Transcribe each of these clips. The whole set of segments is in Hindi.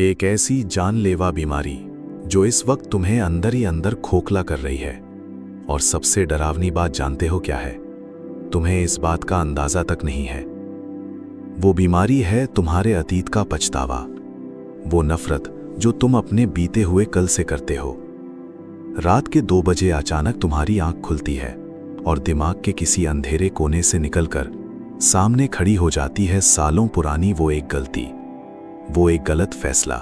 एक ऐसी जानलेवा बीमारी जो इस वक्त तुम्हें अंदर ही अंदर खोखला कर रही है। और सबसे डरावनी बात जानते हो क्या है? तुम्हें इस बात का अंदाजा तक नहीं है। वो बीमारी है तुम्हारे अतीत का पछतावा, वो नफरत जो तुम अपने बीते हुए कल से करते हो। रात के 2 बजे अचानक तुम्हारी आंख खुलती है और दिमाग के किसी अंधेरे कोने से निकलकर सामने खड़ी हो जाती है सालों पुरानी वो एक गलती, वो एक गलत फैसला,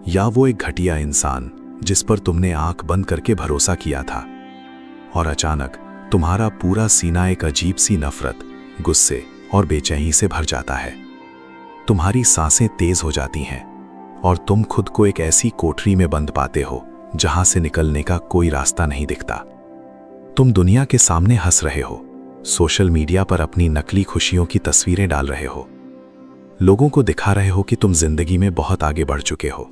या वो एक घटिया इंसान जिस पर तुमने आंख बंद करके भरोसा किया था। और अचानक तुम्हारा पूरा सीना एक अजीब सी नफरत, गुस्से और बेचैनी से भर जाता है। तुम्हारी सांसें तेज हो जाती हैं और तुम खुद को एक ऐसी कोठरी में बंद पाते हो जहां से निकलने का कोई रास्ता नहीं दिखता। तुम दुनिया के सामने हंस रहे हो, सोशल मीडिया पर अपनी नकली खुशियों की तस्वीरें डाल रहे हो, लोगों को दिखा रहे हो कि तुम जिंदगी में बहुत आगे बढ़ चुके हो।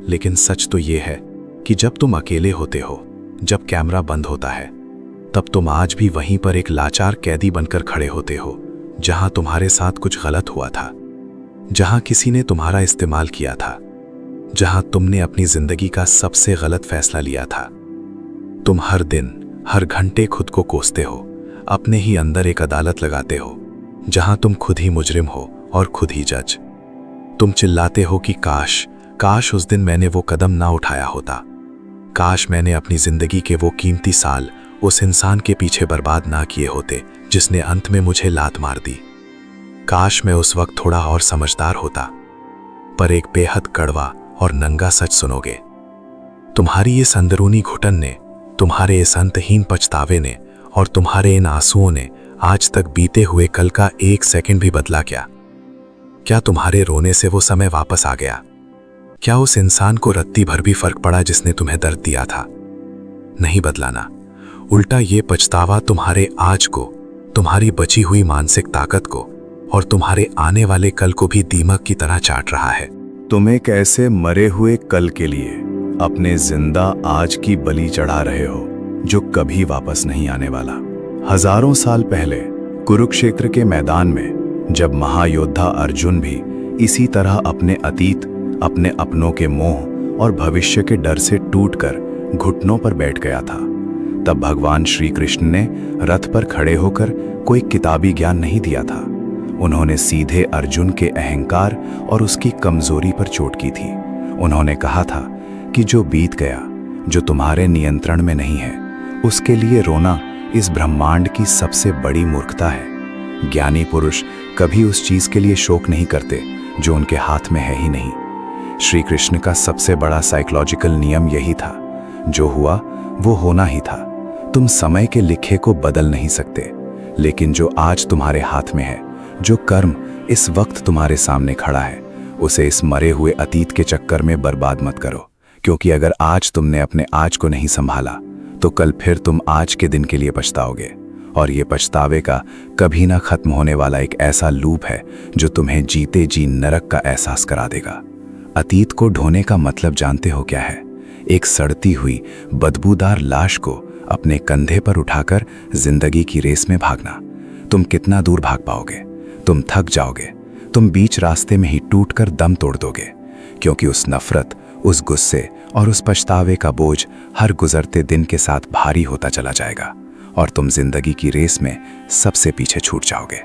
लेकिन सच तो ये है कि जब तुम अकेले होते हो, जब कैमरा बंद होता है, तब तुम आज भी वहीं पर एक लाचार कैदी बनकर खड़े होते हो जहां तुम्हारे साथ कुछ गलत हुआ था, जहां किसी ने तुम्हारा इस्तेमाल किया था, जहां तुमने अपनी जिंदगी का सबसे गलत फैसला लिया था। तुम हर दिन हर घंटे खुद को कोसते हो, अपने ही अंदर एक अदालत लगाते हो जहां तुम खुद ही मुजरिम हो और खुद ही जज। तुम चिल्लाते हो कि काश उस दिन मैंने वो कदम ना उठाया होता, काश मैंने अपनी जिंदगी के वो कीमती साल उस इंसान के पीछे बर्बाद ना किए होते जिसने अंत में मुझे लात मार दी, काश मैं उस वक्त थोड़ा और समझदार होता। पर एक बेहद कड़वा और नंगा सच सुनोगे। तुम्हारी इस अंदरूनी घुटन ने, तुम्हारे इस अंतहीन पछतावे ने और तुम्हारे इन आंसुओं ने आज तक बीते हुए कल का 1 सेकंड भी बदला क्या? क्या तुम्हारे रोने से वो समय वापस आ गया? क्या उस इंसान को रत्ती भर भी फर्क पड़ा जिसने तुम्हें दर्द दिया था? नहीं बदला ना। उल्टा ये पछतावा तुम्हारे आज को, तुम्हारी बची हुई मानसिक ताकत को और तुम्हारे आने वाले कल को भी दीमक की तरह चाट रहा है। तुम एक ऐसे मरे हुए कल के लिए अपने जिंदा आज की बलि चढ़ा रहे हो जो कभी वापस नहीं आने वाला। हजारों साल पहले कुरुक्षेत्र के मैदान में जब महायोद्धा अर्जुन भी इसी तरह अपने अतीत, अपने अपनों के मोह और भविष्य के डर से टूटकर घुटनों पर बैठ गया था, तब भगवान श्री कृष्ण ने रथ पर खड़े होकर कोई किताबी ज्ञान नहीं दिया था। उन्होंने सीधे अर्जुन के अहंकार और उसकी कमजोरी पर चोट की थी। उन्होंने कहा था कि जो बीत गया, जो तुम्हारे नियंत्रण में नहीं है, उसके लिए रोना इस ब्रह्मांड की सबसे बड़ी मूर्खता है। ज्ञानी पुरुष कभी उस चीज के लिए शोक नहीं करते जो उनके हाथ में है ही नहीं। श्री कृष्ण का सबसे बड़ा साइकोलॉजिकल नियम यही था, जो हुआ वो होना ही था। तुम समय के लिखे को बदल नहीं सकते, लेकिन जो आज तुम्हारे हाथ में है, जो कर्म इस वक्त तुम्हारे सामने खड़ा है, उसे इस मरे हुए अतीत के चक्कर में बर्बाद मत करो। क्योंकि अगर आज तुमने अपने आज को नहीं संभाला तो कल फिर तुम आज के दिन के लिए पछताओगे। और ये पछतावे का कभी ना खत्म होने वाला एक ऐसा लूप है जो तुम्हें जीते जी नरक का एहसास करा देगा। अतीत को ढोने का मतलब जानते हो क्या है? एक सड़ती हुई बदबूदार लाश को अपने कंधे पर उठाकर जिंदगी की रेस में भागना। तुम कितना दूर भाग पाओगे? तुम थक जाओगे, तुम बीच रास्ते में ही टूटकर दम तोड़ दोगे, क्योंकि उस नफरत, उस गुस्से और उस पछतावे का बोझ हर गुजरते दिन के साथ भारी होता चला जाएगा और तुम जिंदगी की रेस में सबसे पीछे छूट जाओगे।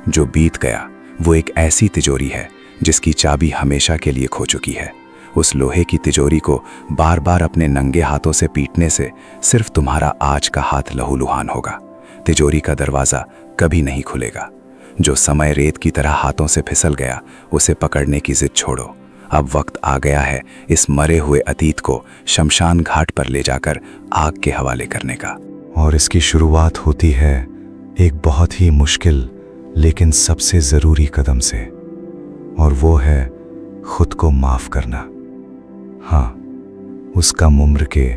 जो बीत गया वो एक ऐसी तिजोरी है जिसकी चाबी हमेशा के लिए खो चुकी है। उस लोहे की तिजोरी को बार बार अपने नंगे हाथों से पीटने से सिर्फ तुम्हारा आज का हाथ लहूलुहान होगा। तिजोरी का दरवाजा कभी नहीं खुलेगा। जो समय रेत की तरह हाथों से फिसल गया, उसे पकड़ने की जिद छोड़ो। अब वक्त आ गया है इस मरे हुए अतीत को शमशान घाट पर ले जाकर आग के हवाले करने का। और इसकी शुरुआत होती है एक बहुत ही मुश्किल लेकिन सबसे ज़रूरी कदम से, और वो है खुद को माफ़ करना। हाँ, उस कम उम्र के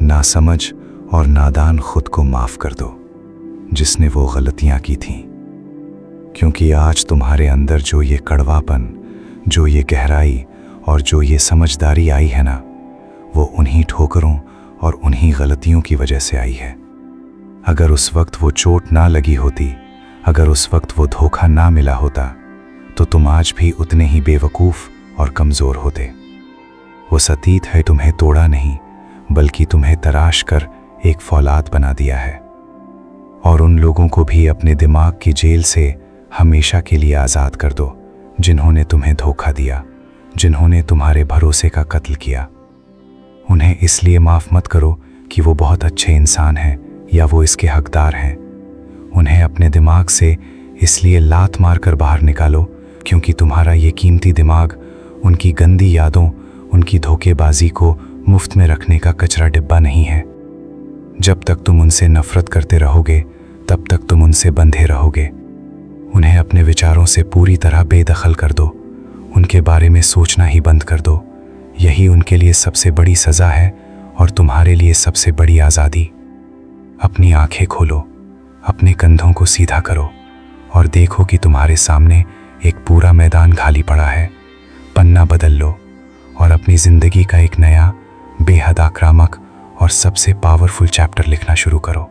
नासमझ और नादान खुद को माफ़ कर दो जिसने वो गलतियाँ की थीं। क्योंकि आज तुम्हारे अंदर जो ये कड़वापन, जो ये गहराई और जो ये समझदारी आई है ना, वो उन्हीं ठोकरों और उन्हीं गलतियों की वजह से आई है। अगर उस वक्त वो चोट ना लगी होती, अगर उस वक्त वो धोखा ना मिला होता, तो तुम आज भी उतने ही बेवकूफ़ और कमज़ोर होते। वो अतीत है तुम्हें तोड़ा नहीं, बल्कि तुम्हें तराश कर एक फौलाद बना दिया है। और उन लोगों को भी अपने दिमाग की जेल से हमेशा के लिए आज़ाद कर दो जिन्होंने तुम्हें धोखा दिया, जिन्होंने तुम्हारे भरोसे का कत्ल किया। उन्हें इसलिए माफ़ मत करो कि वो बहुत अच्छे इंसान हैं या वो इसके हकदार हैं। उन्हें अपने दिमाग से इसलिए लात मार कर बाहर निकालो क्योंकि तुम्हारा ये कीमती दिमाग उनकी गंदी यादों, उनकी धोखेबाजी को मुफ्त में रखने का कचरा डिब्बा नहीं है। जब तक तुम उनसे नफरत करते रहोगे तब तक तुम उनसे बंधे रहोगे। उन्हें अपने विचारों से पूरी तरह बेदखल कर दो, उनके बारे में सोचना ही बंद कर दो। यही उनके लिए सबसे बड़ी सज़ा है और तुम्हारे लिए सबसे बड़ी आज़ादी। अपनी आंखें खोलो, अपने कंधों को सीधा करो और देखो कि तुम्हारे सामने एक पूरा मैदान खाली पड़ा है। पन्ना बदल लो और अपनी ज़िंदगी का एक नया, बेहद आक्रामक और सबसे पावरफुल चैप्टर लिखना शुरू करो।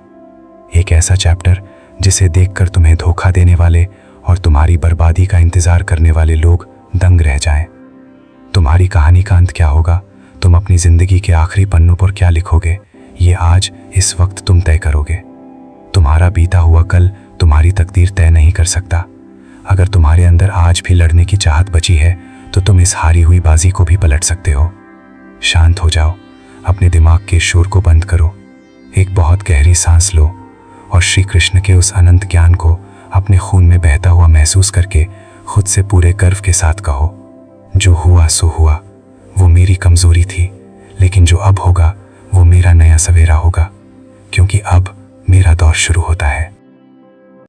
एक ऐसा चैप्टर जिसे देखकर तुम्हें धोखा देने वाले और तुम्हारी बर्बादी का इंतज़ार करने वाले लोग दंग रह जाएं। तुम्हारी कहानी का अंत क्या होगा, तुम अपनी ज़िंदगी के आखिरी पन्नों पर क्या लिखोगे, ये आज इस वक्त तुम तय करोगे। तुम्हारा बीता हुआ कल तुम्हारी तकदीर तय नहीं कर सकता। अगर तुम्हारे अंदर आज भी लड़ने की चाहत बची है तो तुम इस हारी हुई बाजी को भी पलट सकते हो। शांत हो जाओ, अपने दिमाग के शोर को बंद करो, एक बहुत गहरी सांस लो और श्री कृष्ण के उस अनंत ज्ञान को अपने खून में बहता हुआ महसूस करके खुद से पूरे गर्व के साथ कहो, जो हुआ सो हुआ, वो मेरी कमजोरी थी, लेकिन जो अब होगा वो मेरा नया सवेरा होगा, क्योंकि अब मेरा दौर शुरू होता है।